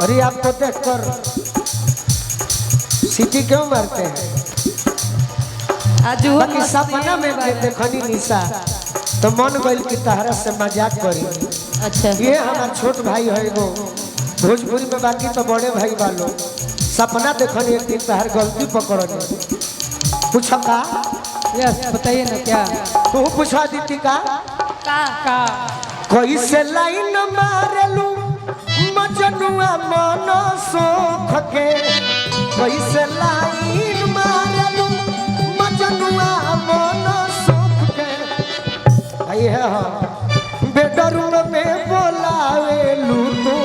अरे आपको देखकर सीटी क्यों मारते हैं? बाकी सपना में देखनी निशा तो मन गइल की तहरा से मजाक करी। अच्छा ये हमारा छोट भाई है वो भोजपुरी में, बाकी तो बड़े भाई वालों सपना देखनी एक दिन तहर गलती पकड़नी। पूछा का? यस बताइए ना क्या? तू पूछा दीदी का कैसे लाइन मारलू मजनुआ मन सोख के, कैसे लाइन मारलू मजनुआ मन सोख के। आई है बेडरूम में बोलावेलू तू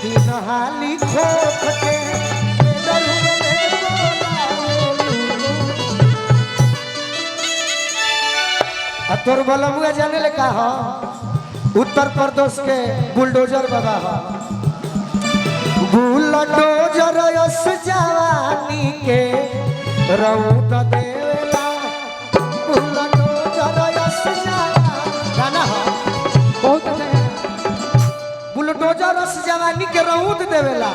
तीन हाली खोख के, बेडरूम में बोलावेलू। तोर बलमुआ जाने ले का हो? उत्तर प्रदेश के बुलडोजर बाबा हो। बुलडोजर यस जवानी के रौद देवेला, बुलडोजर यस गाना हो बहुत अच्छा है। बुलडोजर यस जवानी के रौद देवेला।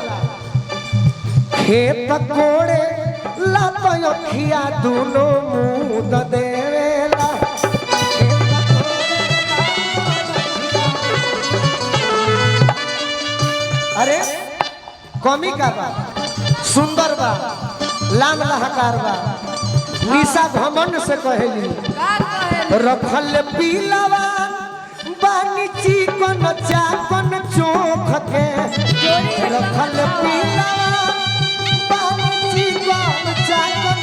खेत कोड़े लात अखिया दोनों मुद देवेला। अरे कमी का बा, सुंदर बा, लाम लहकार बा। निशा घमंड से कहेली रखल पीलावा बानी चिकन चाकन चोख के, रखल पीलावा बानी चिकन चाकन।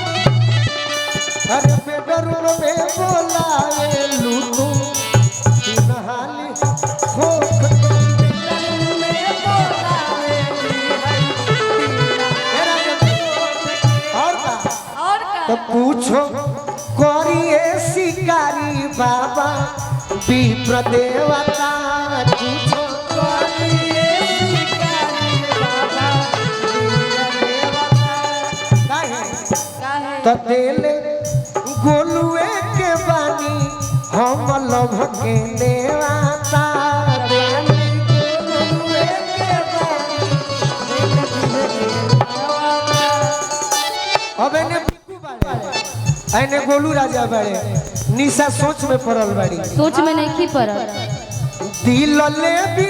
अरे बेडरूम में बोलावेलू तू तीन हाली खोख के। तो पूछो करिए शिकारी बाबा विप्र देवता, पूछो करिए शिकारी बाबा तो देले गोलुए के बानी हम लभ के देवता। अब एने गोलू राजा बड़े, निशा सोच में पड़ल बड़ी। सोच में नहीं पड़ल। दिल ले भी